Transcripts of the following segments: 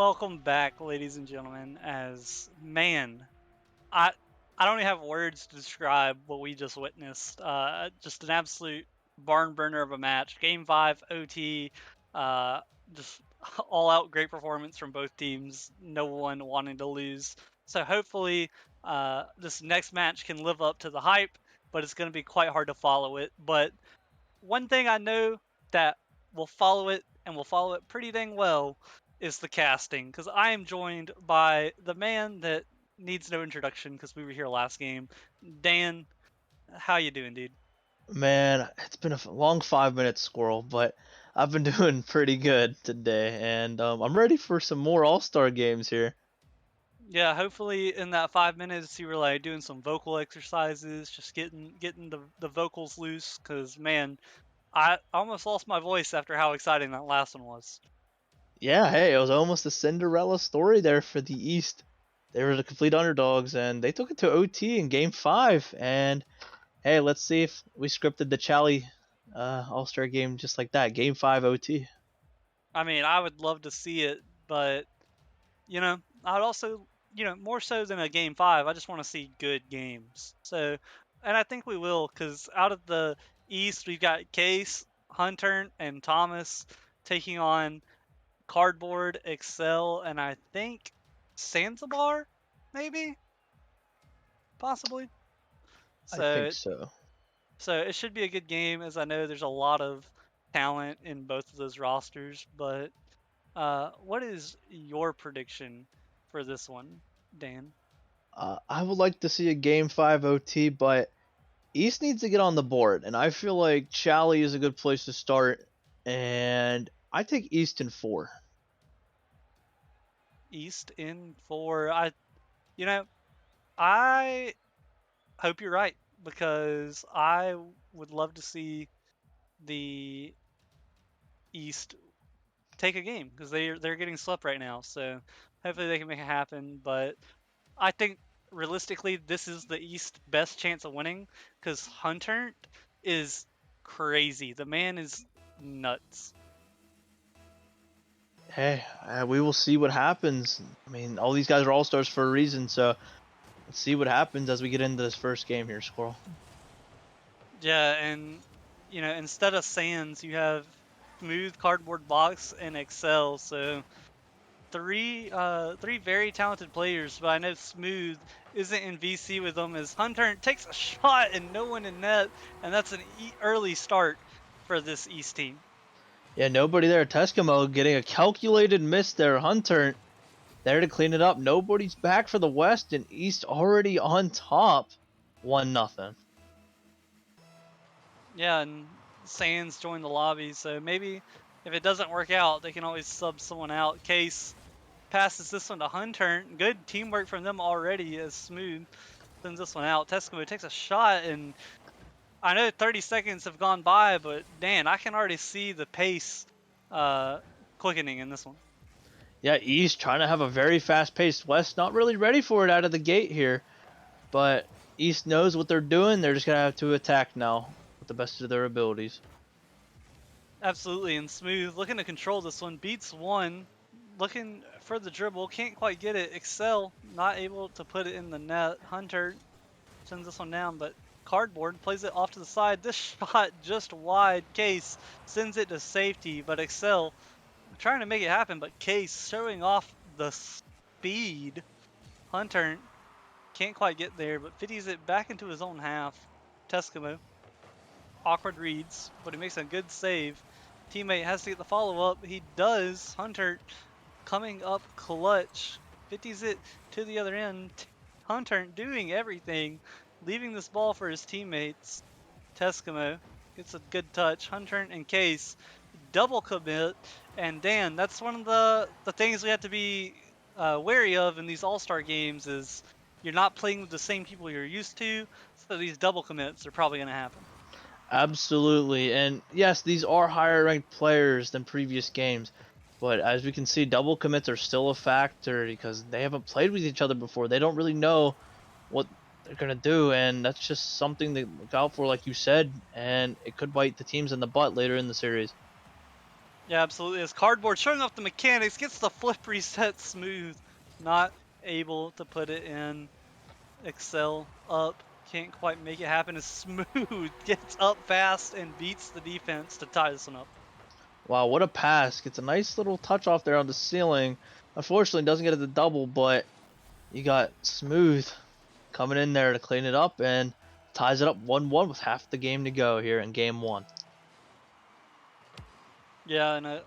Welcome back, ladies and gentlemen. As man, I I don't even have words to describe what we just witnessed. Just an absolute barn burner of a match. Game five, OT. Uh, just all out great performance from both teams. No one wanting to lose. So hopefully, this next match can live up to the hype. But it's going to be quite hard to follow it. But one thing I know that will follow it and will follow it pretty dang well is the casting, because I am joined by the man that needs no introduction because we were here last game. Dan, how you doing, dude? Man, it's been a long 5 minutes, Squirrel, but I've been doing pretty good today, and I'm ready for some more All-Star games here. Yeah, hopefully in that 5 minutes you were like doing some vocal exercises, just getting the vocals loose. Because man, I almost lost my voice after how exciting that last one was. Yeah, hey, it was almost a Cinderella story there for the East. They were the complete underdogs, and they took it to OT in Game 5, and hey, let's see if we scripted the Chally All-Star game just like that, Game 5 OT. I mean, I would love to see it, but I'd also, more so than a game five, I just want to see good games. So, and I think we will, because out of the East, we've got Case, Hunter, and Thomas taking on Cardboard, Excel, and I think Zanzibar, maybe, possibly. I think So, so. so it should be a good game, as I know there's a lot of talent in both of those rosters. But what is your prediction for this one, Dan? I would like to see a Game 5 OT, but East needs to get on the board, and I feel like Chally is a good place to start. And I take East in four. East in for you know, I hope you're right because I would love to see the East take a game because they're getting swept right now. So hopefully they can make it happen. But I think realistically, this is the East best chance of winning because Hunter is crazy. The man is nuts. Hey, we will see what happens. I mean, all these guys are all stars for a reason, so let's see what happens as we get into this first game here, Squirrel. Yeah, and instead of Sans, you have Smooth, Cardboard Box, and Excel. So three very talented players, but I know Smooth isn't in VC with them as Hunter takes a shot and no one in net, and that's an early start for this East team. Yeah, nobody there. Teskimo getting a calculated miss there. Hunter there to clean it up. Nobody's back for the West, and East already on top. 1-0. Yeah, and Sans joined the lobby, so maybe if it doesn't work out, they can always sub someone out. Case passes this one to Hunter. Good teamwork from them already as Smooth sends this one out. Teskimo takes a shot, and I know 30 seconds have gone by, but man, I can already see the pace uh, quickening in this one. Yeah, East trying to have a very fast paced West, not really ready for it out of the gate here. But East knows what they're doing. They're just going to have to attack now with the best of their abilities. Absolutely, and Smooth looking to control this one, beats one, looking for the dribble, can't quite get it. Excel not able to put it in the net. Hunter sends this one down, but Cardboard plays it off to the side. This shot just wide. Case sends it to safety, but Excel trying to make it happen, but Case showing off the speed. Hunter can't quite get there, but fitties it back into his own half. Teskimo, awkward reads, but he makes a good save. Teammate has to get the follow up. He does. Hunter coming up clutch. 50s it to the other end. Hunter doing everything, leaving this ball for his teammates. Teskimo gets a good touch. Hunter and Case double commit. And Dan, that's one of the things we have to be wary of in these All-Star games is you're not playing with the same people you're used to, so these double commits are probably going to happen. Absolutely. And yes, these are higher ranked players than previous games. But as we can see, double commits are still a factor because they haven't played with each other before. They don't really know what they're going to do. And that's just something to look out for, like you said. And it could bite the teams in the butt later in the series. Yeah, absolutely. As Cardboard showing off the mechanics, gets the flip reset smooth. Not able to put it in. Excel up. Can't quite make it happen as Smooth. Gets up fast and beats the defense to tie this one up. Wow, what a pass. Gets a nice little touch off there on the ceiling. Unfortunately, doesn't get it the double, but you got Smooth coming in there to clean it up and ties it up 1-1 with half the game to go here in game one. Yeah, and a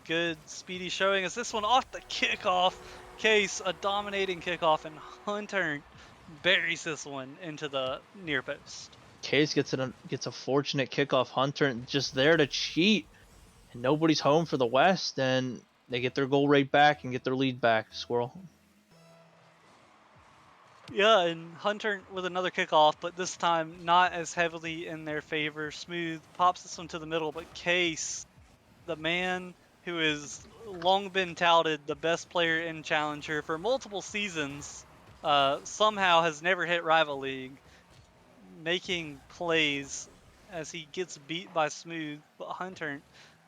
good speedy showing as this one off the kickoff. Case, a dominating kickoff, and Hunter buries this one into the near post. Case gets a fortunate kickoff. Hunter just there to cheat, and nobody's home for the West, and they get their goal rate back and get their lead back. Squirrel. Yeah, and Hunter with another kickoff, but this time not as heavily in their favor. Smooth pops this one to the middle, but Case, the man who has long been touted the best player in Challenger for multiple seasons, somehow has never hit Rival League, making plays as he gets beat by Smooth, but Hunter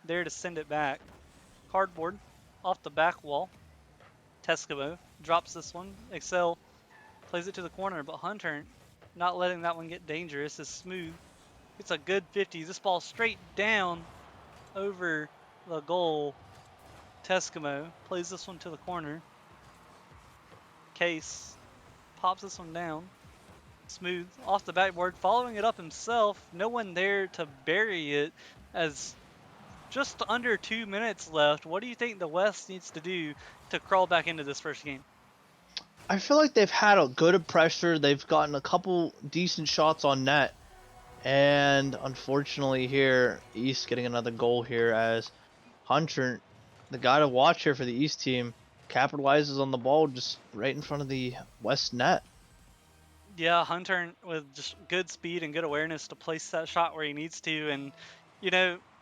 there to send it back. Cardboard off the back wall. Teskimo drops this one. Excel plays it to the corner, but Hunter not letting that one get dangerous is Smooth. It's a good 50. This ball straight down over the goal. Teskimo plays this one to the corner. Case pops this one down. Smooth off the backboard, following it up himself. No one there to bury it as just under 2 minutes left. What do you think the West needs to do to crawl back into this first game? I feel like they've had a good pressure. They've gotten a couple decent shots on net, and unfortunately here, East getting another goal here as Hunter, the guy to watch here for the East team, capitalizes on the ball just right in front of the West net. Yeah, Hunter with just good speed and good awareness to place that shot where he needs to. And,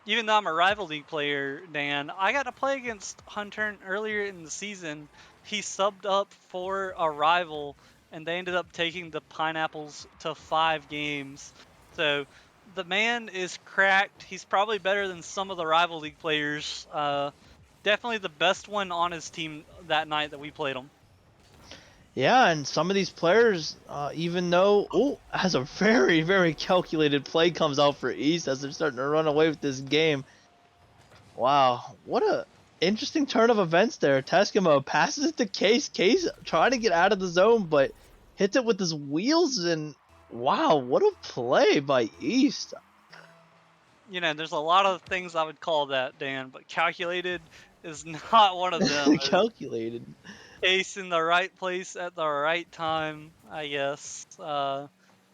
even though I'm a rival league player, Dan, I got to play against Hunter earlier in the season. He subbed up for a rival, and they ended up taking the Pineapples to 5 games. So the man is cracked. He's probably better than some of the rival league players. Definitely the best one on his team that night that we played him. Yeah, and some of these players, even though, as a very, very calculated play comes out for East as they're starting to run away with this game. Wow, what a interesting turn of events there. Teskimo passes it to Case. Case trying to get out of the zone, but hits it with his wheels, and wow, what a play by East. There's a lot of things I would call that, Dan, but calculated is not one of them. Calculated. Ace in the right place at the right time, I guess.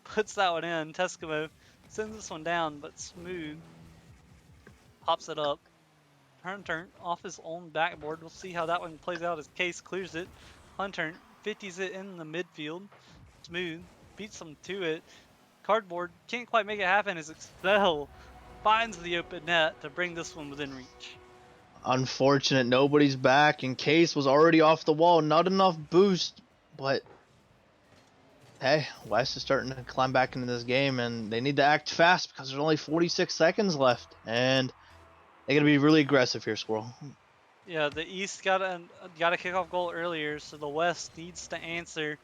Puts that one in. Teskimo sends this one down, but Smooth pops it up. Hunter off his own backboard. We'll see how that one plays out as Case clears it. Hunter 50s it in the midfield. Smooth beats him to it. Cardboard can't quite make it happen as Excel finds the open net to bring this one within reach. Unfortunate, nobody's back, and Case was already off the wall. Not enough boost, but hey, West is starting to climb back into this game, and they need to act fast because there's only 46 seconds left, and they got to be really aggressive here, Squirrel. Yeah, the East got a kickoff goal earlier, so the West needs to answer.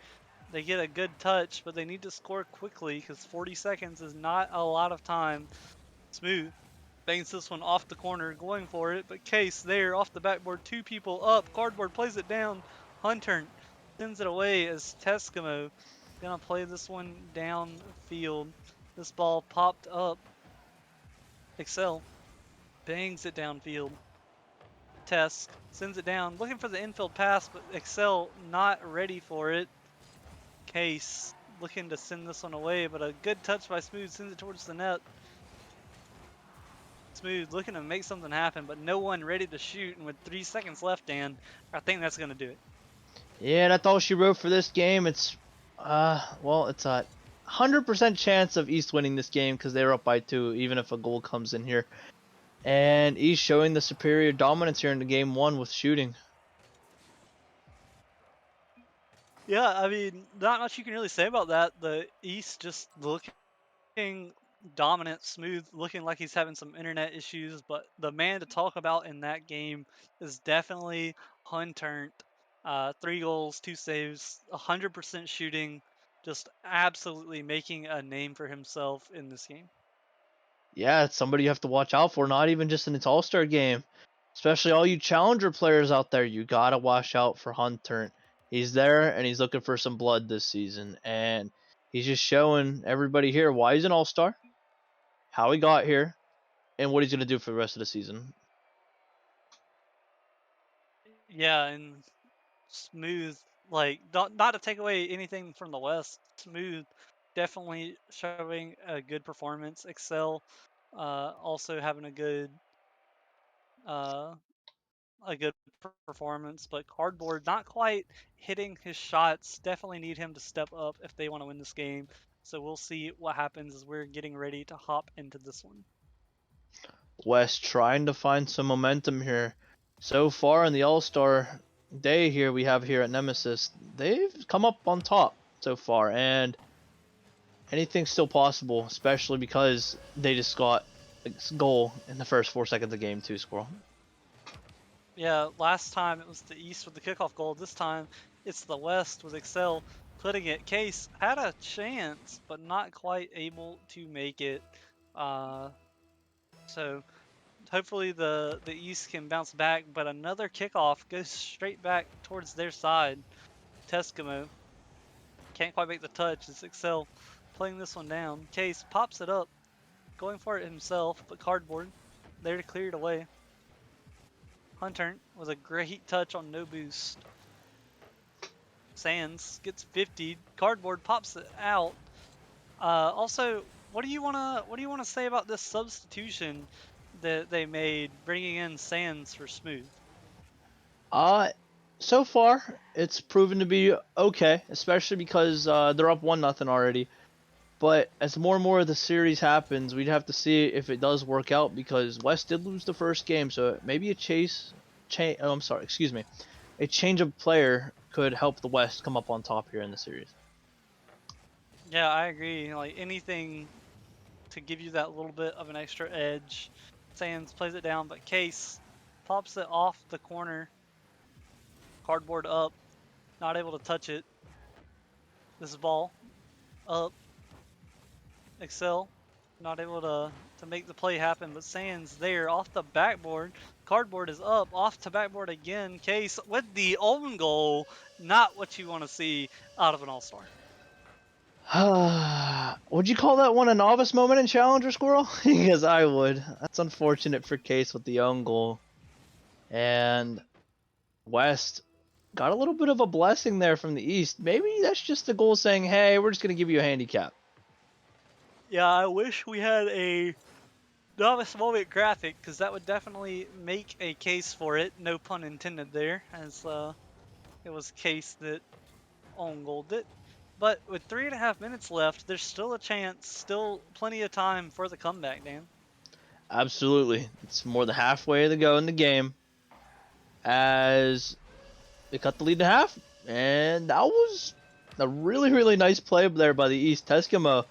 They get a good touch, but they need to score quickly because 40 seconds is not a lot of time. Smooth bangs this one off the corner, going for it, but Case there off the backboard, 2 people up. Cardboard plays it down. Hunter sends it away as Teskimo gonna play this one downfield. This ball popped up. Excel bangs it downfield. Tesk sends it down, looking for the infield pass, but Excel not ready for it. Case looking to send this one away, but a good touch by Smooth sends it towards the net. Smooth looking to make something happen, but no one ready to shoot. And with 3 seconds left, Dan, I think that's going to do it. Yeah, that's all she wrote for this game. It's, it's a 100% chance of East winning this game because they're up by 2, even if a goal comes in here. And East showing the superior dominance here in the game 1 with shooting. Yeah, I mean, not much you can really say about that. The East just looking dominant, smooth, looking like he's having some internet issues, but the man to talk about in that game is definitely Hunter. 3 goals, 2 saves, 100% shooting, just absolutely making a name for himself in this game. Yeah, it's somebody you have to watch out for, not even just in its All-Star game. Especially all you challenger players out there, you gotta watch out for Hunter. He's there and he's looking for some blood this season, and he's just showing everybody here why he's an All-Star, how he got here, and what he's gonna do for the rest of the season. Yeah, and smooth, like not to take away anything from the West, smooth, definitely showing a good performance. Excel, also having uh, a good performance, but Cardboard not quite hitting his shots. Definitely need him to step up if they want to win this game. So we'll see what happens as we're getting ready to hop into this one. West trying to find some momentum here. So far in the All-Star day here we have here at Nemesis, they've come up on top so far, and anything's still possible, especially because they just got a goal in the first 4 seconds of game two, Squirrel. Yeah, last time it was the East with the kickoff goal. This time it's the West with Excel putting it. Case had a chance, but not quite able to make it. Uh, so hopefully the East can bounce back. But another kickoff goes straight back towards their side. Teskimo can't quite make the touch. It's Excel playing this one down. Case pops it up, going for it himself, but Cardboard there to clear it away. Hunter with a great touch on no boost. Sands gets 50. Cardboard pops it out. Also, what do you wanna say about this substitution that they made, bringing in Sands for Smooth? Uh, so far it's proven to be okay, especially because they're up 1-0 already. But as more and more of the series happens, we'd have to see if it does work out because West did lose the first game, so maybe oh, I'm sorry, excuse me, a change of player could help the West come up on top here in the series. Yeah, I agree. Like anything to give you that little bit of an extra edge. Sands plays it down, but Case pops it off the corner. Cardboard up, not able to touch it. This is ball up. Excel not able to make the play happen, but Sands there off the backboard. Cardboard is up, off to backboard again. Case with the own goal. Not what you want to see out of an all-star. Would you call that one a novice moment in Challenger, Squirrel? Because I would. That's unfortunate for Case with the own goal. And West got a little bit of a blessing there from the East. Maybe that's just the goal saying, hey, we're just going to give you a handicap. Yeah, I wish we had a novice moment graphic, because that would definitely make a case for it. No pun intended there, as it was Case that own goaled it. But with 3.5 minutes left, there's still a chance, still plenty of time for the comeback, Dan. Absolutely. It's more than halfway to go in the game as they cut the lead in half. And that was a really, really nice play there by the East. Teskimo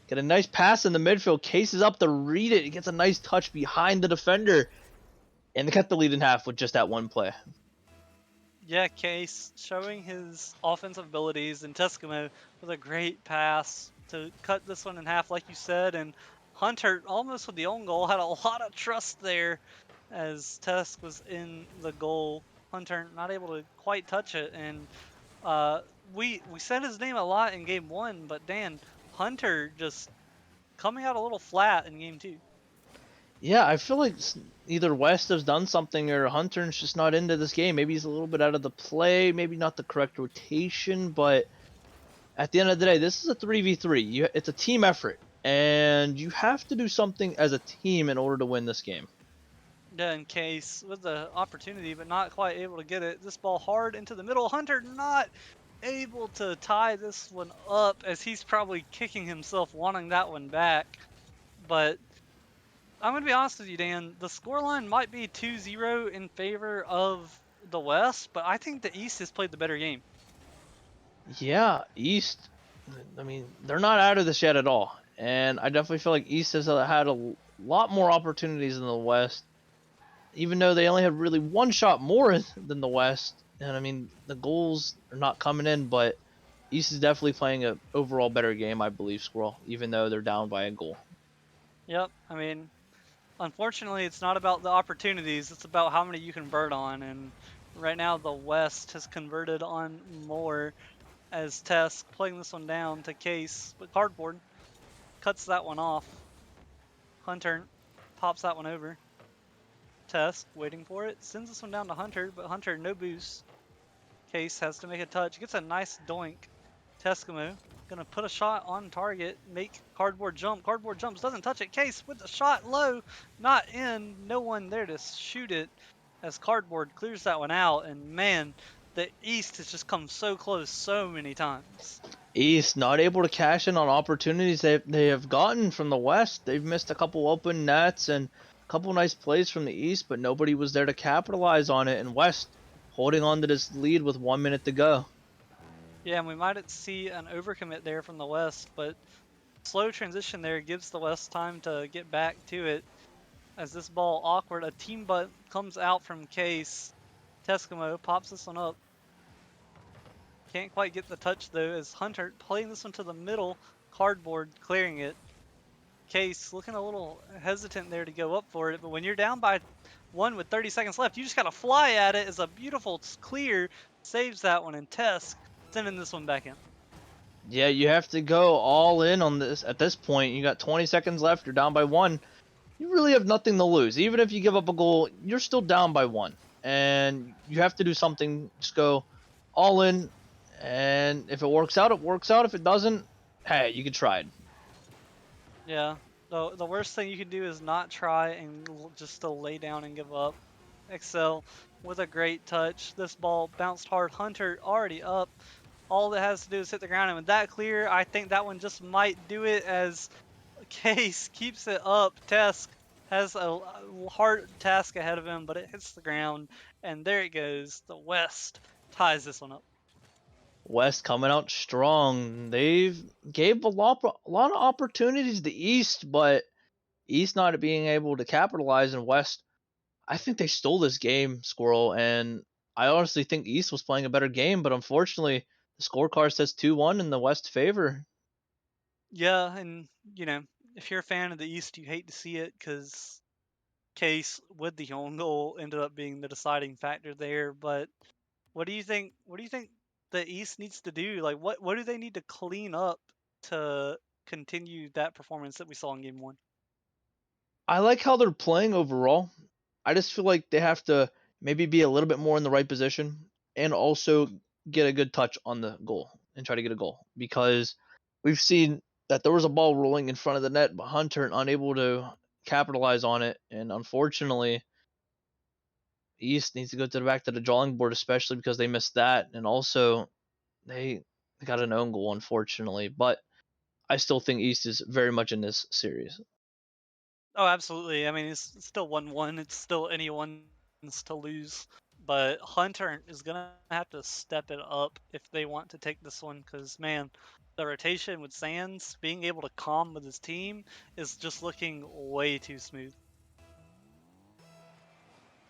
get a nice pass in the midfield, cases up to read it. He gets a nice touch behind the defender. And they cut the lead in half with just that one play. Yeah, Case showing his offensive abilities, and Teskimo with a great pass to cut this one in half, like you said. And Hunter, almost with the own goal, had a lot of trust there as Tesk was in the goal. Hunter not able to quite touch it, and uh, we said his name a lot in game one, but Dan, Hunter just coming out a little flat in game two. Yeah, I feel like either West has done something or Hunter's just not into this game. Maybe he's a little bit out of the play, maybe not the correct rotation, but at the end of the day, this is a 3v3. It's a team effort, and you have to do something as a team in order to win this game. Yeah, in Case with the opportunity, but not quite able to get it. This ball hard into the middle. Hunter not able to tie this one up, as he's probably kicking himself wanting that one back. But I'm going to be honest with you, Dan. The scoreline might be 2-0 in favor of the West, but I think the East has played the better game. Yeah, East, I mean, they're not out of this yet at all. and I definitely feel like East has had a lot more opportunities than the West, even though they only had really one shot more than the West. And I mean, the goals are not coming in, but East is definitely playing a overall better game, I believe, Squirrel, even though they're down by a goal. Yep. I mean, unfortunately, it's not about the opportunities, it's about how many you convert on. And right now, the West has converted on more as Tesk playing this one down to Case, but Cardboard cuts that one off. Hunter pops that one over. Tesk waiting for it, sends this one down to Hunter, but Hunter no boost. Case has to make a touch, gets a nice doink. Teskamo gonna put a shot on target, make Cardboard jump. Cardboard jumps, doesn't touch it. Case with the shot low, not in. No one there to shoot it as Cardboard clears that one out. And man, the East has just come so close so many times. East not able to cash in on opportunities they have gotten from the West. They've missed a couple open nets and a couple nice plays from the East, but nobody was there to capitalize on it. And West holding on to this lead with 1 minute to go. Yeah, and we might see an overcommit there from the West, but slow transition there gives the West time to get back to it. As this ball awkward, a team butt comes out from Case. Teskamo pops this one up. Can't quite get the touch though, as Hunter playing this one to the middle, Cardboard clearing it. Case looking a little hesitant there to go up for it, but when you're down by one with 30 seconds left, you just gotta fly at it. As a beautiful clear saves that one, and Tesk sending this one back in. Yeah, you have to go all in on this at this point. You got 20 seconds left, you're down by one. You really have nothing to lose. Even if you give up a goal, you're still down by one. And you have to do something. Just go all in. And if it works out, it works out. If it doesn't, hey, you can try it. Yeah, the worst thing you can do is not try and just still lay down and give up. Excel with a great touch. This ball bounced hard. Hunter already up. All it has to do is hit the ground, and with that clear, I think that one just might do it. As Case keeps it up. Tesk has a hard task ahead of him, but it hits the ground, and there it goes. The West ties this one up. West coming out strong. They've gave a lot of opportunities to East, but East not being able to capitalize, and West, I think they stole this game, Squirrel, and I honestly think East was playing a better game, but unfortunately the scorecard says 2-1 in the West favor. Yeah, and if you're a fan of the East, you hate to see it because Case with the own goal ended up being the deciding factor there. But what do you think? What do you think the East needs to do? Like, what do they need to clean up to continue that performance that we saw in Game One? I like how they're playing overall. I just feel like they have to maybe be a little bit more in the right position and also get a good touch on the goal and try to get a goal because we've seen that there was a ball rolling in front of the net, but Hunter unable to capitalize on it, and unfortunately, East needs to go to the back to the drawing board, especially because they missed that, and also they got an own goal, unfortunately. But I still think East is very much in this series. Oh, absolutely. I mean, it's still 1-1. It's still anyone's to lose. But Hunter is going to have to step it up if they want to take this one because, man, the rotation with Sands being able to calm with his team is just looking way too smooth.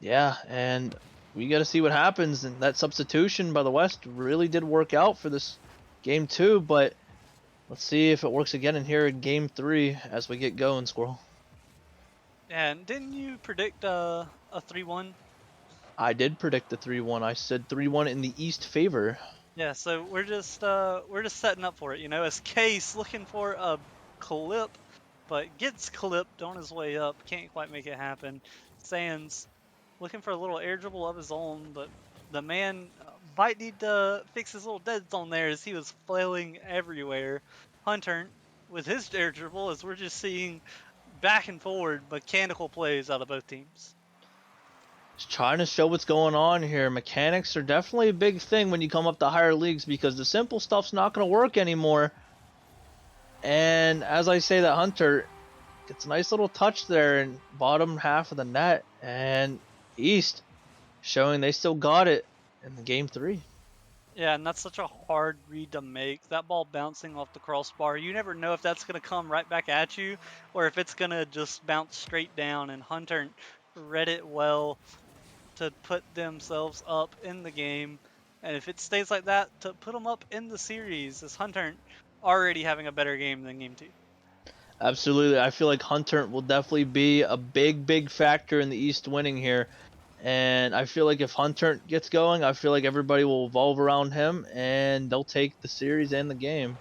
Yeah, and we got to see what happens. And that substitution by the West really did work out for this game too. But let's see if it works again in here in game three as we get going, Squirrel. And didn't you predict a 3-1? I did predict the 3-1. I said 3-1 in the East favor. Yeah, so we're just setting up for it, as Case looking for a clip, but gets clipped on his way up, can't quite make it happen. Sands looking for a little air dribble of his own, but the man might need to fix his little dead zone there as he was flailing everywhere. Hunter with his air dribble, as we're just seeing back and forward mechanical plays out of both teams. Just trying to show what's going on here. Mechanics are definitely a big thing when you come up to higher leagues because the simple stuff's not going to work anymore. And as I say, that Hunter gets a nice little touch there in bottom half of the net, and East showing they still got it in the game three. Yeah, and that's such a hard read to make. That ball bouncing off the crossbar, you never know if that's going to come right back at you or if it's going to just bounce straight down. And Hunter read it well to put themselves up in the game. And if it stays like that, to put them up in the series, as Hunter already having a better game than game two. Absolutely. I feel like Hunter will definitely be a big factor in the East winning here. And I feel like if Hunter gets going, I feel like everybody will evolve around him and they'll take the series and the game.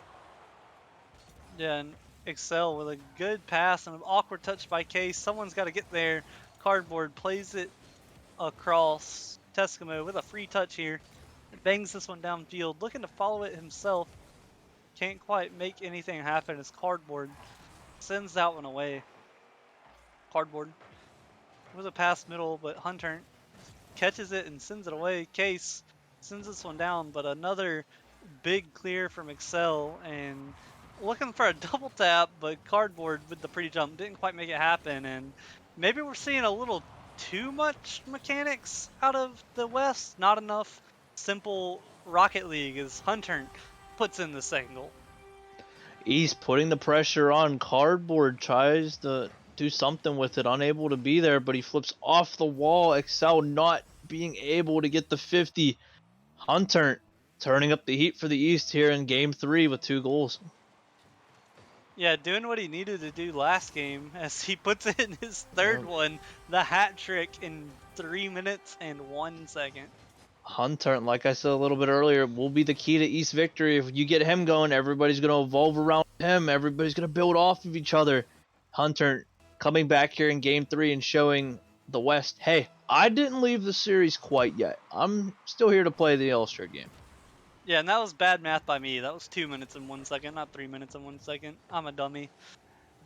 Yeah, and Excel with a good pass and an awkward touch by Case. Someone's got to get there. Cardboard plays it across. Teskimo with a free touch here. Bangs this one downfield, looking to follow it himself. Can't quite make anything happen as Cardboard sends that one away. Cardboard with a pass middle, but Hunter catches it and sends it away. Case sends this one down, but another big clear from Excel and looking for a double tap, but Cardboard with the pretty jump didn't quite make it happen. And maybe we're seeing a little too much mechanics out of the West, not enough simple Rocket League as Hunter puts in the second goal. East putting the pressure on. Cardboard tries to do something with it, unable to be there, but he flips off the wall. Excel not being able to get the 50. Hunter turning up the heat for the East here in game 3 with 2 goals. Yeah, doing what he needed to do last game as he puts in his third Yep. one, the hat trick in 3 minutes and 1 second. Hunter, like I said a little bit earlier, will be the key to East victory. If you get him going, everybody's going to evolve around him. Everybody's going to build off of each other. Hunter coming back here in game 3 and showing the West, hey, I didn't leave the series quite yet. I'm still here to play the All-Star game. Yeah, and that was bad math by me. That was 2 minutes and 1 second, not 3 minutes and 1 second. I'm a dummy.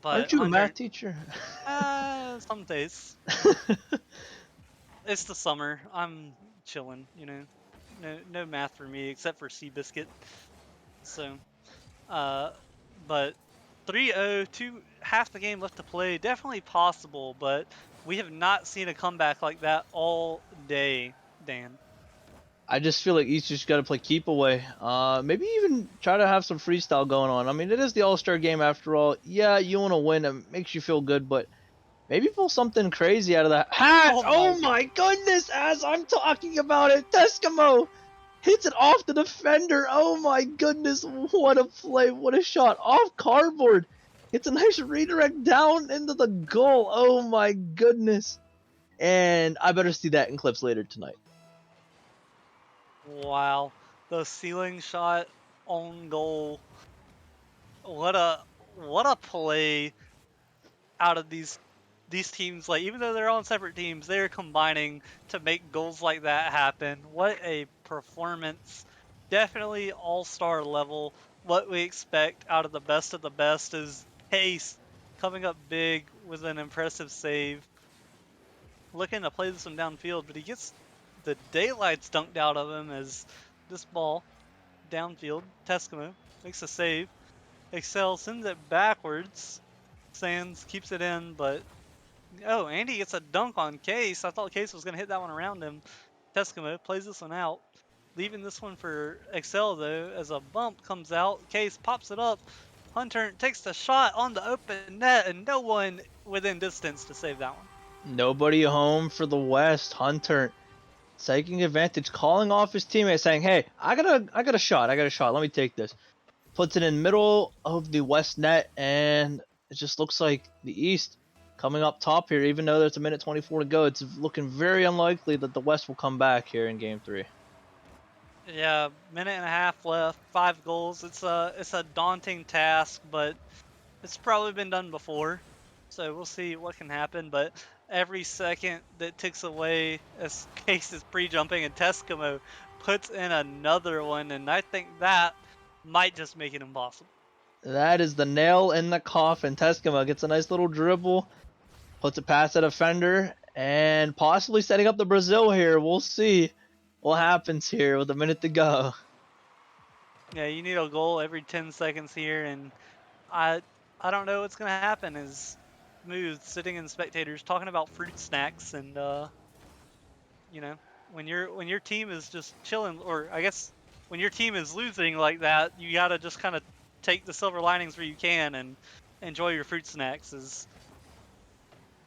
But Aren't you a math Hunter, teacher? some days. It's the summer. I'm chilling, No math for me except for Seabiscuit. So, uh, but 3-0, half the game left to play. Definitely possible, but we have not seen a comeback like that all day, Dan. I just feel like each just got to play keep away. Maybe even try to have some freestyle going on. I mean, it is the All Star game after all. Yeah, you want to win. It makes you feel good, but maybe pull something crazy out of that hat. Oh my Oh my goodness! As I'm talking about it, Teskimo hits it off the defender. Oh my goodness! What a play! What a shot off cardboard. It's a nice redirect down into the goal. Oh my goodness! And I better see that in clips later tonight. Wow. The ceiling shot on goal. What a play out of these teams. Like, even though they're on separate teams, they're combining to make goals like that happen. What a performance. Definitely all-star level. What we expect out of the best is Pace coming up big with an impressive save. Looking to play this one downfield, but he gets the daylights dunked out of him as this ball downfield. Teskimo makes a save. Excel sends it backwards. Sands keeps it in, but oh, Andy gets a dunk on Case. I thought Case was going to hit that one around him. Teskimo plays this one out, leaving this one for Excel though as a bump comes out. Case pops it up. Hunter takes the shot on the open net, and no one within distance to save that one. Nobody home for the West. Hunter taking advantage, calling off his teammate, saying, "Hey, I got a shot. I got a shot. Let me take this." Puts it in middle of the West net, and it just looks like the East coming up top here. Even though there's a minute 24 to go, it's looking very unlikely that the West will come back here in Game 3. Yeah, minute and a half left, 5 goals. It's a daunting task, but it's probably been done before. So we'll see what can happen. But every second that ticks away as Case is pre-jumping and Teskimo puts in another one, and I think that might just make it impossible. That is the nail in the coffin. Teskema gets a nice little dribble, puts it past the defender, and possibly setting up the Brazil here. We'll see what happens here with a minute to go. Yeah, you need a goal every 10 seconds here, and I I don't know what's gonna happen. Is Smooth sitting in spectators talking about fruit snacks and you know when your team is just chilling, or I guess when your team is losing like that, you gotta just kind of take the silver linings where you can and enjoy your fruit snacks. Is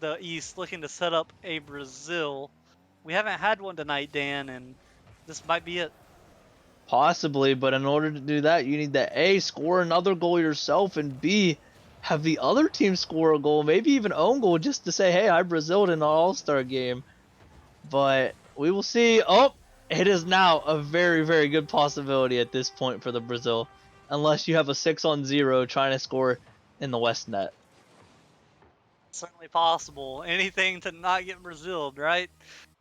the East looking to set up a Brazil? We haven't had one tonight, Dan, and this might be it. Possibly, but in order to do that, you need to A, score another goal yourself, and B, have the other team score a goal, maybe even own goal, just to say, hey, I Braziled in an All Star game. But we will see. Oh, it is now a very, very good possibility at this point for the Brazil, unless you have a 6-on-0 trying to score in the West net. Certainly possible. Anything to not get Braziled, right?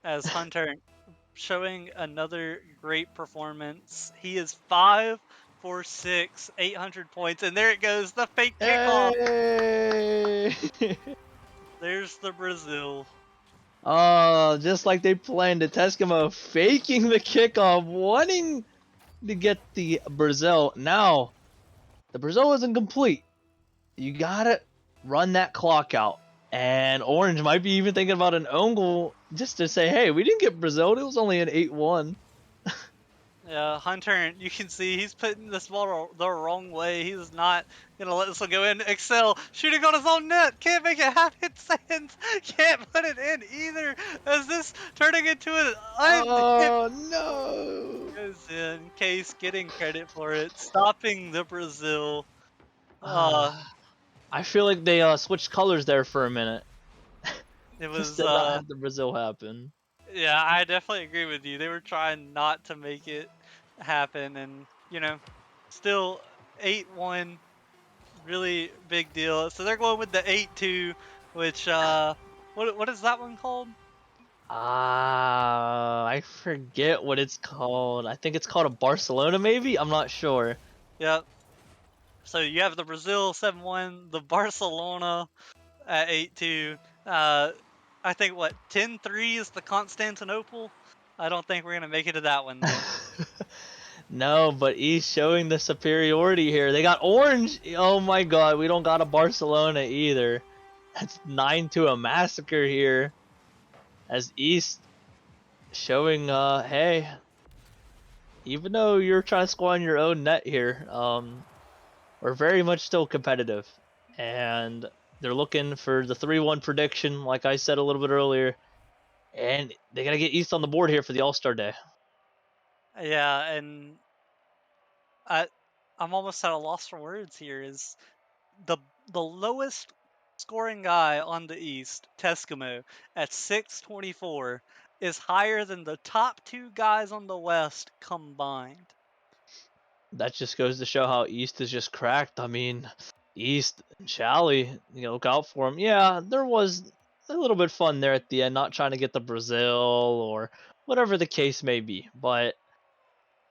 As Hunter showing another great performance. He is 5 for 6, 800 points, and there it goes, the fake kickoff. Hey! There's the Brazil. Oh, just like they planned it, Teskimo faking the kickoff, wanting to get the Brazil. Now, the Brazil isn't complete. You gotta run that clock out. And Orange might be even thinking about an own goal just to say, hey, we didn't get Brazil. It was only an 8-1. Yeah, Hunter, you can see he's putting this ball the wrong way. He's not gonna let this one go in. Excel shooting on his own net. Can't make it happen. Sands can't put it in either. Is this turning into an unhit? Oh, no. Goes in. Case getting credit for it. Stopping the Brazil. Uh, Uh, I feel like they switched colors there for a minute. it Just was to not have the Brazil happen. yeah, I definitely agree with you. They were trying not to make it happen, and still 8-1, really big deal. So they're going with the 8-2, which what is that one called? I forget what it's called. I think it's called a Barcelona, maybe? I'm not sure. Yep. So you have the Brazil 7-1, the Barcelona at 8-2. I think what 10-3 is the Constantinople. I don't think we're gonna make it to that one, Dan. No, but he's showing the superiority here. They got Orange. Oh my god, we don't got a Barcelona either. That's 9 to a massacre here. As East showing, hey, even though you're trying to score on your own net here, we're very much still competitive. And they're looking for the 3-1 prediction, like I said a little bit earlier. And they got to get East on the board here for the All Star Day. Yeah, and I I'm almost at a loss for words here. Is the the lowest scoring guy on the East, Teskimo, at 624, is higher than the top two guys on the West combined. That just goes to show how East is just cracked. I mean, East and Chally, look out for him. Yeah, there was a little bit fun there at the end, not trying to get the Brazil or whatever the case may be. But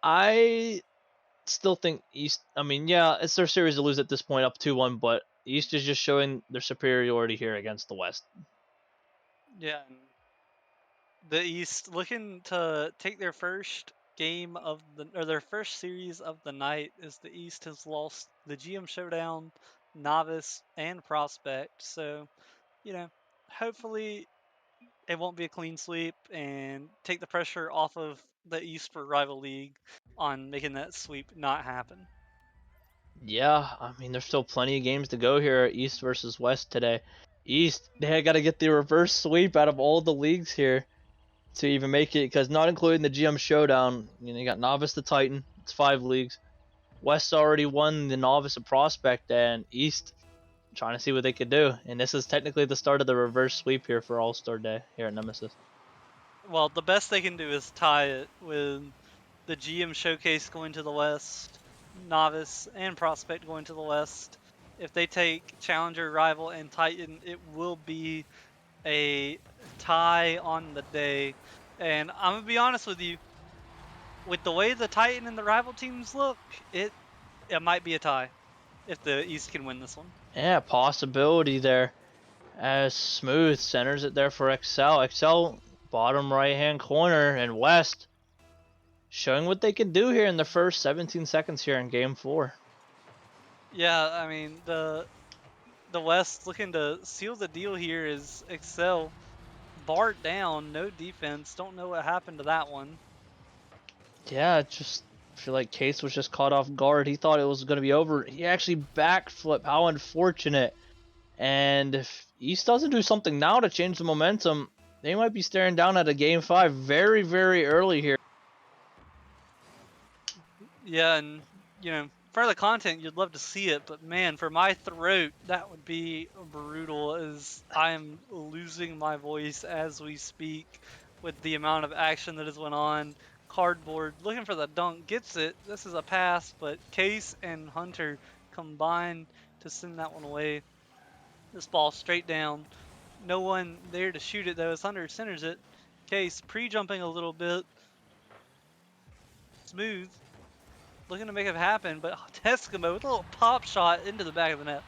I still think East. I mean, yeah, it's their series to lose at this point, up 2-1. But East is just showing their superiority here against the West. Yeah, and the East looking to take their first game of their first series of the night, as the East has lost the GM Showdown, Novice, and Prospect. So, you know, hopefully it won't be a clean sweep and take the pressure off of the East for Rival League on making that sweep not happen. Yeah, I mean, there's still plenty of games to go here, East versus West today. East, they got to get the reverse sweep out of all the leagues here to even make it, because not including the GM Showdown, you got Novice to Titan, it's 5 leagues. West already won the Novice and Prospect, and East trying to see what they could do. And this is technically the start of the reverse sweep here for All Star Day here at Nemesis. Well, the best they can do is tie it with the GM Showcase going to the West, Novice and Prospect going to the West. If they take Challenger, Rival, and Titan, it will be a tie on the day. And I'm gonna be honest with you, with the way the Titan and the Rival teams look, it might be a tie if the East can win this one. Yeah, possibility there. As Smooth centers it there for Excel. Excel, bottom right hand corner, and West showing what they can do here in the first 17 seconds here in game 4. Yeah, I mean the West looking to seal the deal here is Excel. Bart down, no defense. Don't know what happened to that one. Yeah, just I feel like Case was just caught off guard. He thought it was going to be over. He actually backflipped. How unfortunate. And if East doesn't do something now to change the momentum, they might be staring down at a game 5 very, very early here. Yeah, and for the content, you'd love to see it, but man, for my throat, that would be brutal. As I am losing my voice as we speak with the amount of action that has went on. Cardboard looking for the dunk, gets it. This is a pass, but Case and Hunter combine to send that one away. This ball straight down. No one there to shoot it though as Hunter centers it. Case pre-jumping a little bit. Smooth. Looking to make it happen, but Teskimo with a little pop shot into the back of the net.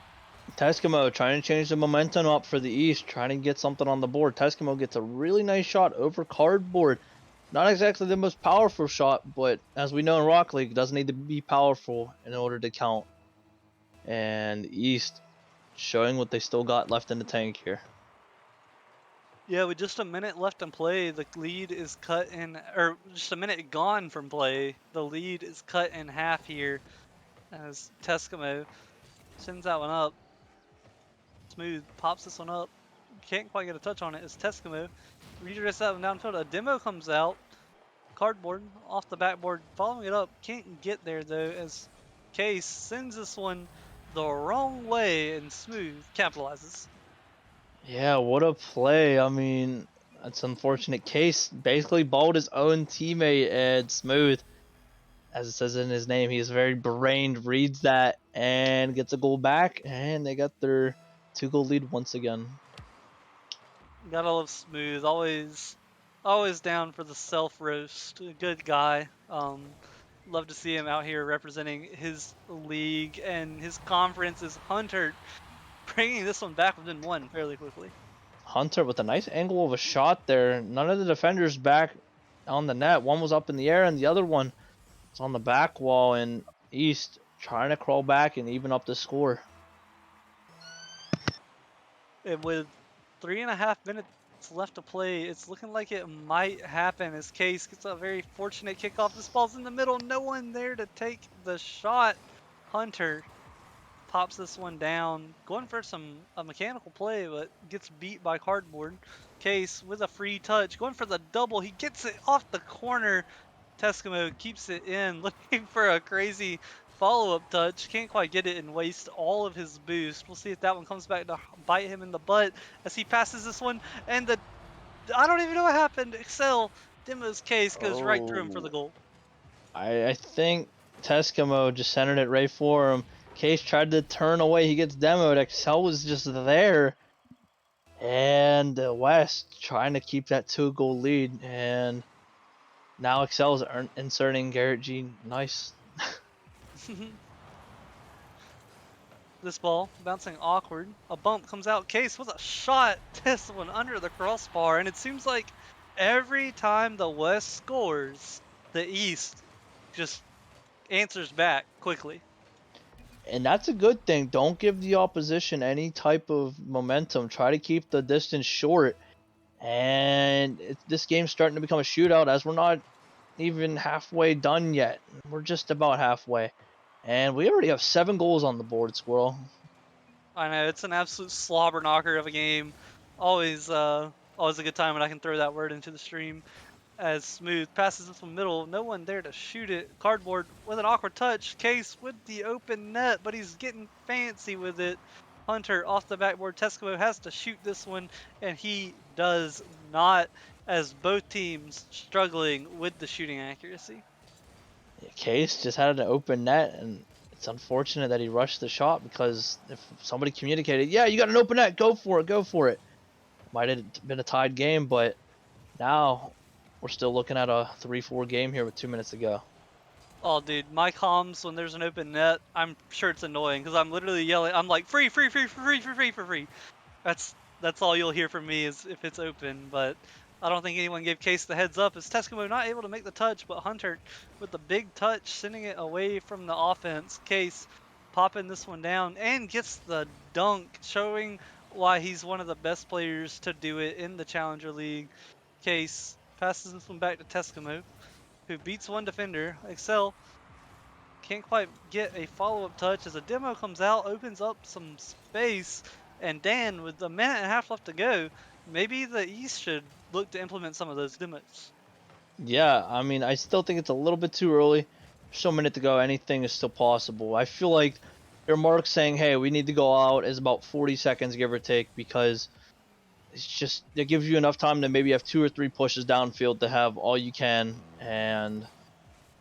Teskimo trying to change the momentum up for the East, trying to get something on the board. Teskimo gets a really nice shot over cardboard. Not exactly the most powerful shot, but as we know in Rock League, it doesn't need to be powerful in order to count. And East showing what they still got left in the tank here. Yeah, with just a minute left in play, the lead is cut in, or just a minute gone from play, the lead is cut in half here as Teskimo sends that one up. Smooth pops this one up. Can't quite get a touch on it as Teskimo redirects that one downfield. A demo comes out. Cardboard off the backboard, following it up. Can't get there though as Case sends this one the wrong way and Smooth capitalizes. Yeah, what a play. I mean, that's an unfortunate case. Basically balled his own teammate and Smooth, as it says in his name, he is very brained, reads that and gets a goal back, and they got their 2-goal lead once again. Gotta love Smooth. Always down for the self roast. A good guy. Love to see him out here representing his league and his conference as Hunter, bringing this one back within one fairly quickly. Hunter with a nice angle of a shot there. None of the defenders back on the net. One was up in the air and the other one was on the back wall, and East trying to crawl back and even up the score. And with 3.5 minutes left to play, it's looking like it might happen as Case gets a very fortunate kickoff. This ball's in the middle. No one there to take the shot. Hunter pops this one down, going for a mechanical play, but gets beat by cardboard. Case with a free touch, going for the double. He gets it off the corner. Teskimo keeps it in, looking for a crazy follow-up touch. Can't quite get it and waste all of his boost. We'll see if that one comes back to bite him in the butt as he passes this one. And I don't even know what happened. Excel Demo's Case goes right through him for the Oh, goal. I think Teskimo just centered it right for him. Case tried to turn away. He gets demoed. Excel was just there. And West trying to keep that 2-goal lead. And now Excel is inserting Garrett G. Nice. This ball bouncing awkward. A bump comes out. Case with a shot. This one under the crossbar. And it seems like every time the West scores, the East just answers back quickly. And that's a good thing. Don't give the opposition any type of momentum. Try to keep the distance short. And this game's starting to become a shootout as we're not even halfway done yet. We're just about halfway. And we already have 7 goals on the board, Squirrel. I know it's an absolute slobber knocker of a game. Always a good time when I can throw that word into the stream. As Smooth passes this one middle, no one there to shoot it. Cardboard with an awkward touch. Case with the open net, but he's getting fancy with it. Hunter off the backboard. Teskimo has to shoot this one, and he does not, as both teams struggling with the shooting accuracy. Case just had an open net, and it's unfortunate that he rushed the shot because if somebody communicated, yeah, you got an open net, go for it, go for it. Might have been a tied game, but now we're still looking at a 3-4 game here with 2 minutes to go. Oh, dude, my comms when there's an open net, I'm sure it's annoying because I'm literally yelling. I'm like, free, free, free, free, free, free, free, free. That's all you'll hear from me is if it's open. But I don't think anyone gave Case the heads up. As Teskimo not able to make the touch, but Hunter with the big touch, sending it away from the offense. Case popping this one down and gets the dunk, showing why he's one of the best players to do it in the Challenger League. Case passes this one back to Teskimo, who beats one defender. Excel can't quite get a follow-up touch as a demo comes out, opens up some space, and Dan, with a minute and a half left to go, maybe the East should look to implement some of those demos. Yeah, I mean, I still think it's a little bit too early. Still a minute to go. Anything is still possible. I feel like your mark saying, "Hey, we need to go out," is about 40 seconds, give or take, because it's just it gives you enough time to maybe have two or three pushes downfield to have all you can, and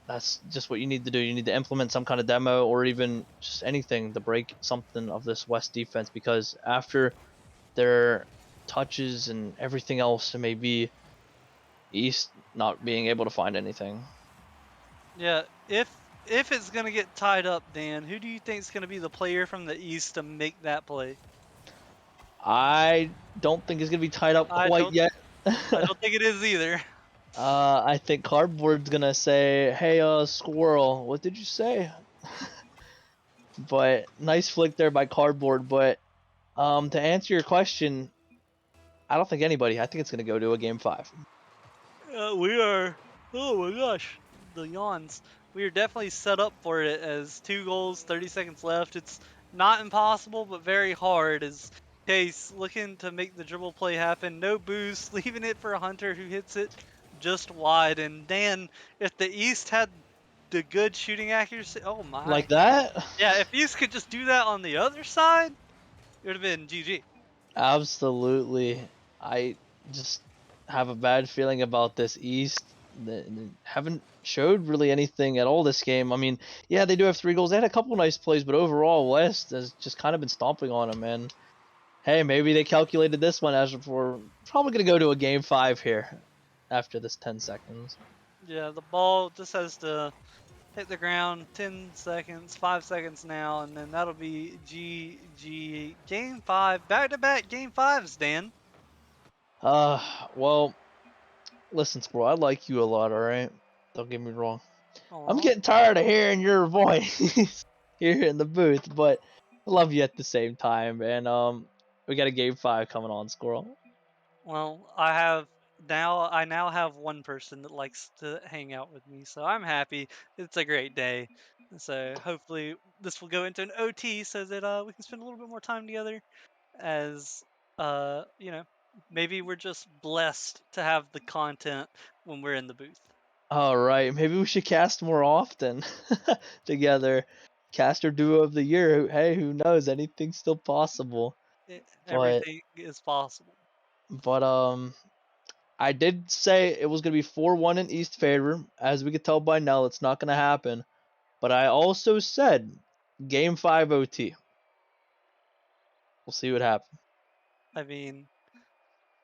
that's just what you need to do. You need to implement some kind of demo or even just anything to break something of this West defense because after their touches and everything else, it may be East not being able to find anything. Yeah, if it's gonna get tied up, Dan, who do you think is gonna be the player from the East to make that play? I don't think it's gonna be tied up I quite don't yet. I don't think it is either. I think Cardboard's gonna say, "Hey, Squirrel, what did you say?" But nice flick there by Cardboard. But to answer your question, I don't think anybody. I think it's gonna go to a game five. We are. Oh my gosh, the yawns. We are definitely set up for it as 2 goals, 30 seconds left. It's not impossible, but very hard. As Case looking to make the dribble play happen, no boost, leaving it for a Hunter who hits it just wide. And Dan, if the East had the good shooting accuracy, oh Like my. that? Yeah, if East could just do that on the other side, it would have been GG. Absolutely. I just have a bad feeling about this East. They haven't showed really anything at all this game. I mean, yeah, they do have 3 goals. They had a couple nice plays, but overall, West has just kind of been stomping on them. And hey, maybe they calculated this one as we're probably going to go to a game five here after this 10 seconds. Yeah, the ball just has to hit the ground 10 seconds, 5 seconds now, and then that'll be GG. Game 5, back to back game 5s, Dan. Well, listen, Squirrel, I like you a lot, alright? Don't get me wrong. I'm Aw. getting tired of hearing your voice here in the booth, but I love you at the same time. And we got a game five coming on, Squirrel. Well, I now have one person that likes to hang out with me, so I'm happy. It's a great day. So hopefully this will go into an OT so that we can spend a little bit more time together as you know, maybe we're just blessed to have the content when we're in the booth. All right, maybe we should cast more often together. Caster duo of the year. Hey, who knows? Anything's still possible. But Everything is possible. but I did say it was gonna be 4-1 in East favor. As we could tell by now, it's not gonna happen. But I also said game five OT. We'll see what happens. I mean,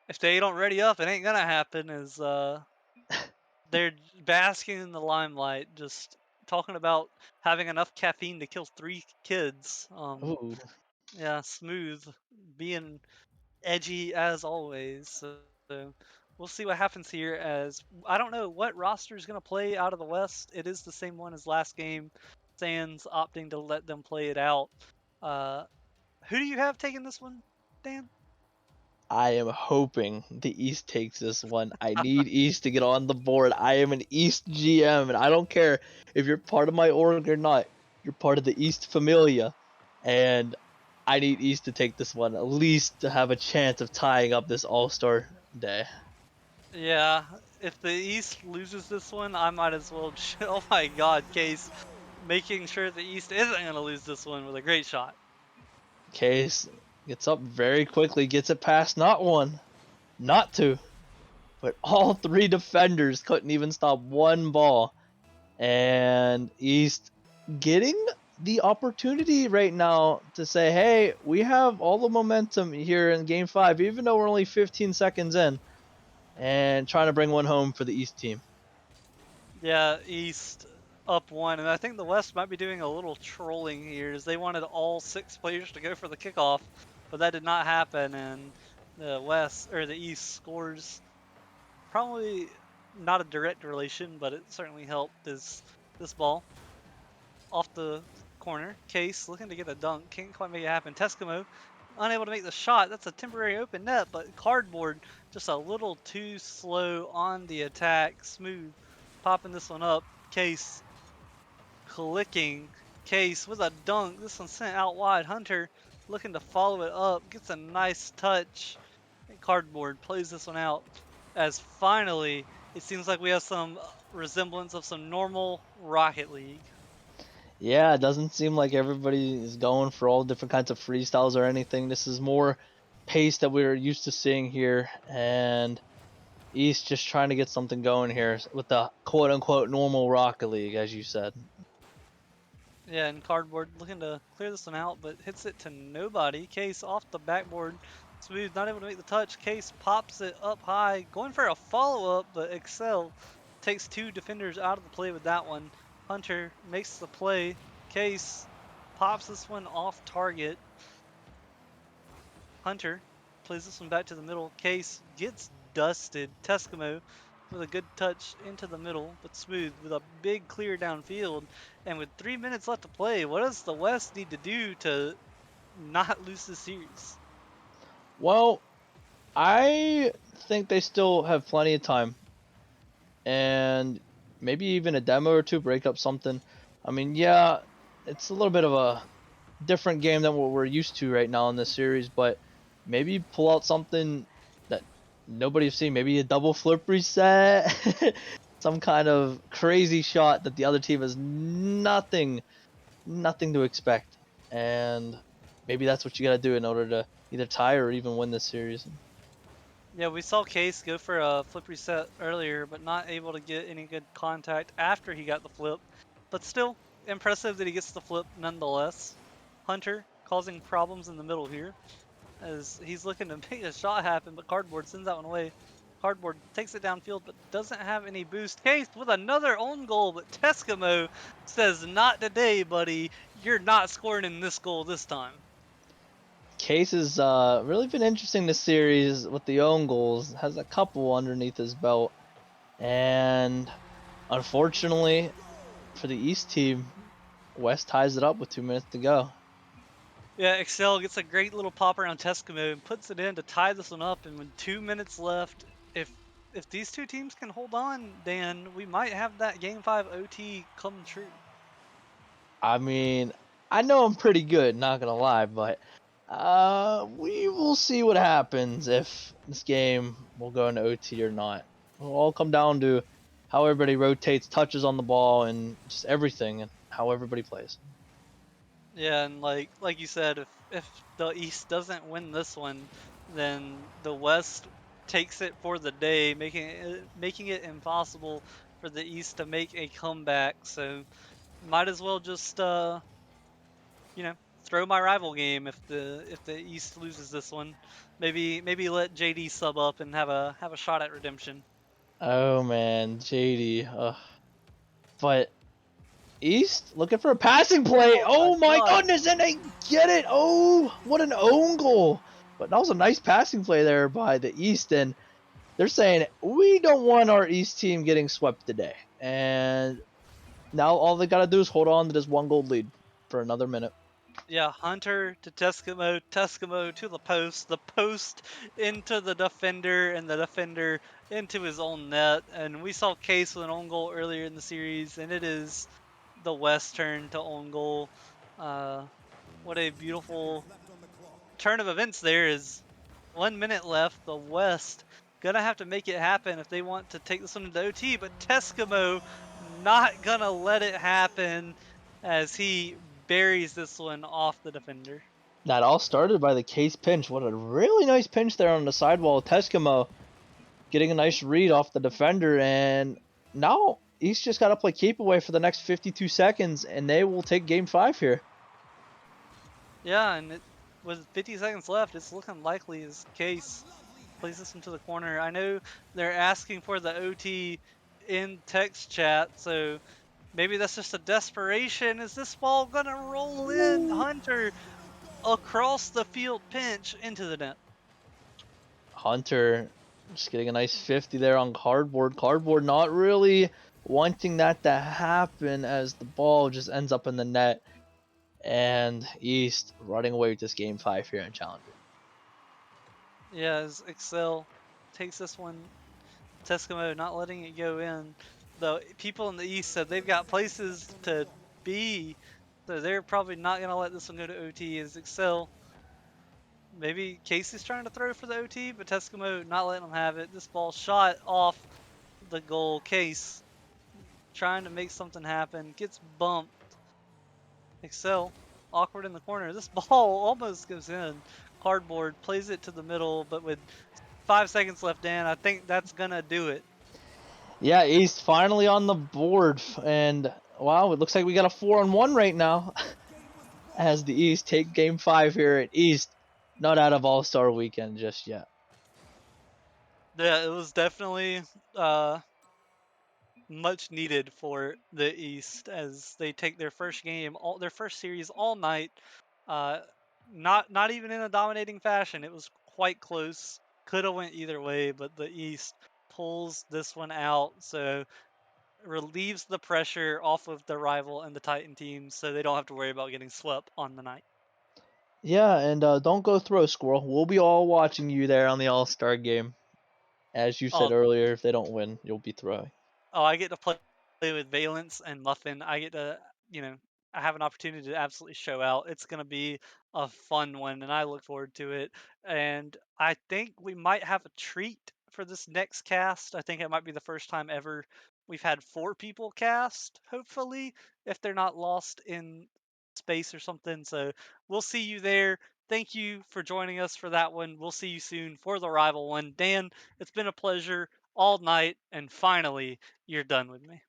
if they don't ready up, it ain't gonna happen. Is they're basking in the limelight, just talking about having enough caffeine to kill 3 kids. Ooh. Yeah, smooth, being edgy as always. So we'll see what happens here. As I don't know what roster is gonna play out of the West. It is the same one as last game. Sans opting to let them play it out. Uh, who do you have taking this one, Dan? I am hoping the East takes this one. I need East to get on the board. I am an East GM, and I don't care if you're part of my org or not. You're part of the East Familia, and I need East to take this one, at least to have a chance of tying up this All Star day. Yeah, if the East loses this one, I might as well. Oh my God, Case, making sure the East isn't gonna lose this one with a great shot. Case gets up very quickly, gets it past not one, not two, but all three defenders couldn't even stop one ball. And East getting the opportunity right now to say, hey, we have all the momentum here in game five, even though we're only 15 seconds in, and trying to bring one home for the East team. Yeah, East up one, and I think the West might be doing a little trolling here, as they wanted all 6 players to go for the kickoff, but that did not happen, and the West or the East scores. Probably not a direct relation, but it certainly helped. This ball off the corner. Case looking to get a dunk. Can't quite make it happen. Teskimo unable to make the shot. That's a temporary open net, but Cardboard just a little too slow on the attack. Smooth popping this one up. Case clicking. Case with a dunk. This one sent out wide. Hunter looking to follow it up. Gets a nice touch. And Cardboard plays this one out. As finally, it seems like we have some resemblance of some normal Rocket League. Yeah, it doesn't seem like everybody is going for all different kinds of freestyles or anything. This is more pace that we're used to seeing here, and East just trying to get something going here with the quote unquote normal Rocket League, as you said. Yeah, and Cardboard looking to clear this one out, but hits it to nobody. Case off the backboard. Smooth, not able to make the touch. Case pops it up high, going for a follow up, but Excel takes two defenders out of the play with that one. Hunter makes the play. Case pops this one off target. Hunter plays this one back to the middle. Case gets dusted. Teskimo with a good touch into the middle, but Smooth with a big clear downfield. And with 3 minutes left to play, what does the West need to do to not lose the series? Well, I think they still have plenty of time, and maybe even a demo or two, break up something. I mean, yeah, it's a little bit of a different game than what we're used to right now in this series, but maybe pull out something that nobody's seen. Maybe a double flip reset, some kind of crazy shot that the other team has nothing to expect, and maybe that's what you got to do in order to either tie or even win this series. Yeah, we saw Case go for a flip reset earlier, but not able to get any good contact after he got the flip. But still, impressive that he gets the flip nonetheless. Hunter causing problems in the middle here, as he's looking to make a shot happen, but Cardboard sends that one away. Cardboard takes it downfield, but doesn't have any boost. Case with another own goal, but Teskimo says, "Not today, buddy. You're not scoring in this goal this time." Case has really been interesting this series with the own goals. Has a couple underneath his belt, and unfortunately for the East team, West ties it up with 2 minutes to go. Yeah, Excel gets a great little pop around Teskimo and puts it in to tie this one up. And with 2 minutes left, if if these two teams can hold on, Dan, we might have that Game 5 OT come true. I mean, I know I'm pretty good, not gonna lie, but we will see what happens if this game will go into OT or not. It'll all come down to how everybody rotates, touches on the ball, and just everything, and how everybody plays. Yeah, and like you said, if the East doesn't win this one, then the West takes it for the day, making it impossible for the East to make a comeback. So might as well just you know, throw my rival game if the East loses this one. Maybe let JD sub up and have a shot at redemption. Oh man, JD. But East looking for a passing play. Oh my Oh my God. goodness, and they get it. Oh, what an own goal! But that was a nice passing play there by the East, and they're saying we don't want our East team getting swept today. And now all they gotta do is hold on to this 1 goal lead for another minute. Yeah, Hunter to Teskimo, Teskimo to the post into the defender, and the defender into his own net. And we saw Case with an own goal earlier in the series, and it is the West turn to own goal. Uh, what a beautiful turn of events there is 1 minute left. The West gonna have to make it happen if they want to take this one into OT, but Teskimo not gonna let it happen as he buries this one off the defender. That all started by the Case pinch. What a really nice pinch there on the sidewall. Teskimo getting a nice read off the defender, and now East just gotta play keep away for the next 52 seconds, and they will take Game 5 here. Yeah, and with 50 seconds left, it's looking likely as Case plays this into the corner. I know they're asking for the OT in text chat, so maybe that's just a desperation. Is this ball gonna roll in? Hunter across the field pinch into the net. Hunter just getting a nice 50 there on cardboard. Cardboard not really wanting that to happen as the ball just ends up in the net. And East running away with this Game 5 here in Challenger. Yeah, as Excel takes this one, Teskimo not letting it go in. The people in the East said they've got places to B. So they're probably not gonna let this one go to OT. Is Excel? Maybe Casey's trying to throw for the OT, but Teskimo not letting him have it. This ball shot off the goal. Case trying to make something happen, gets bumped. Excel awkward in the corner. This ball almost goes in. Cardboard plays it to the middle, but with 5 seconds left in, I think that's gonna do it. Yeah, East finally on the board, and wow, it looks like we got a 4-on-1 right now as the East take Game 5 here at East. Not out of All Star Weekend just yet. Yeah, it was definitely uh, much needed for the East as they take their first game, their first series all night. Uh, not even in a dominating fashion. It was quite close. Could have went either way, but the East pulls this one out. So relieves the pressure off of the rival and the Titan teams, so they don't have to worry about getting swept on the night. Yeah, and don't go throw, Squirrel. We'll be all watching you there on the All Star game. As you said Oh, earlier, if they don't win, you'll be throwing. Oh, I get to play with Valence and Muffin. I get to, you know, I have an opportunity to absolutely show out. It's going to be a fun one, and I look forward to it. And I think we might have a treat for this next cast. I think it might be the first time ever we've had 4 people cast, hopefully, if they're not lost in space or something. So we'll see you there. Thank you for joining us for that one. We'll see you soon for the rival one. Dan, it's been a pleasure all night, and finally, you're done with me.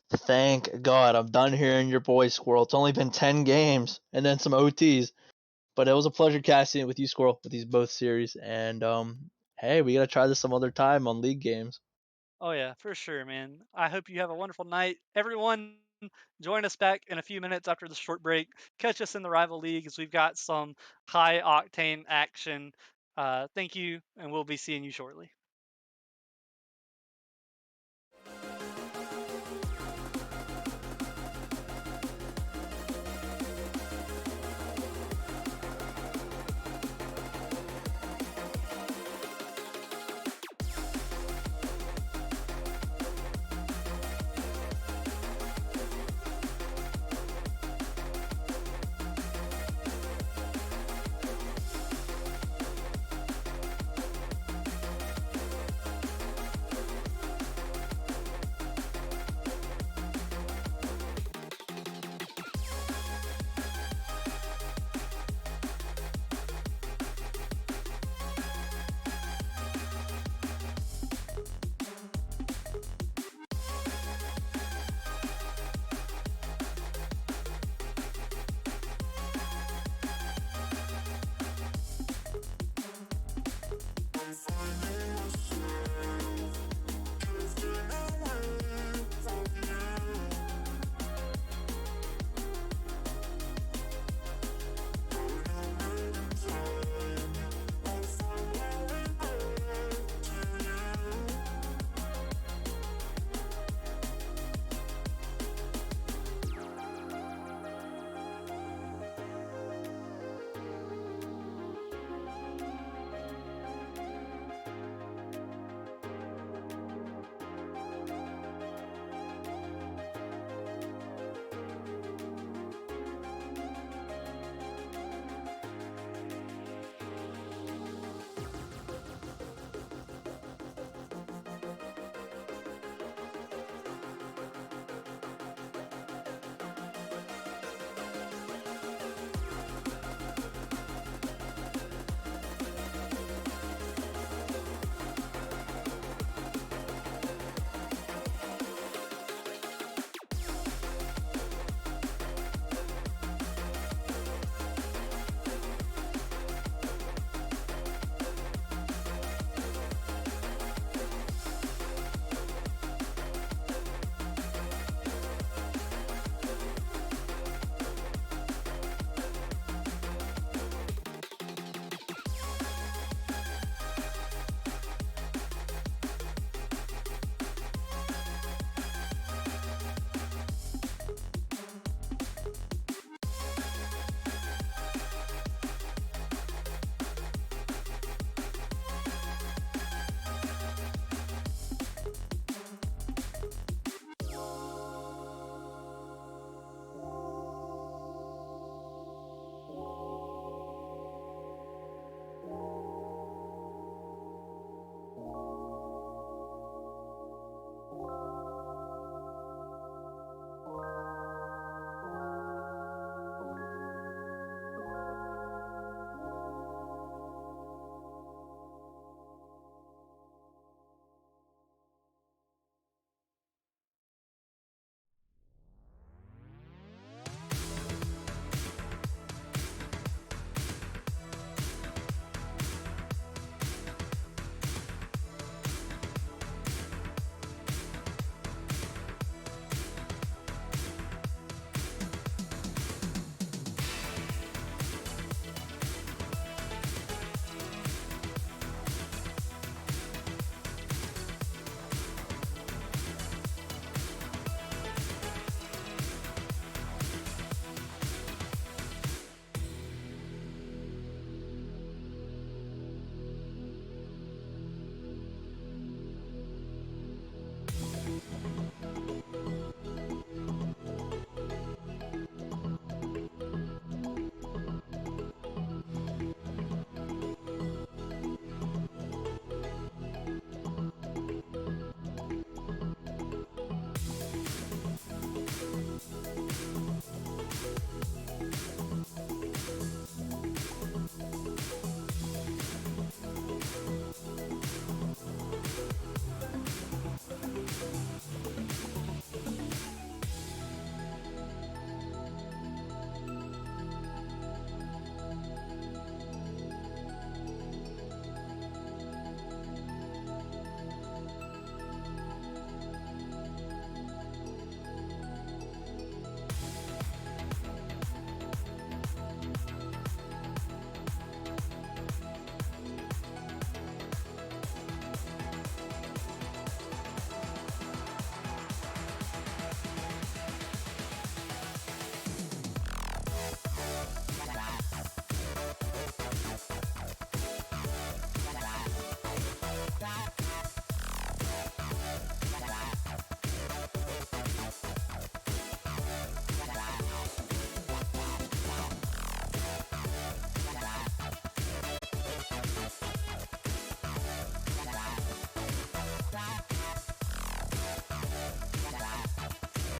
Thank God, I'm done hearing your boy, Squirrel. It's only been 10 games and then some OTs. But it was a pleasure casting it with you, Squirrel, with these both series. And hey, we gotta try this some other time on league games. Oh, yeah, for sure, man. I hope you have a wonderful night. Everyone, join us back in a few minutes after the short break. Catch us in the Rival League as we've got some high octane action. Thank you, and we'll be seeing you shortly.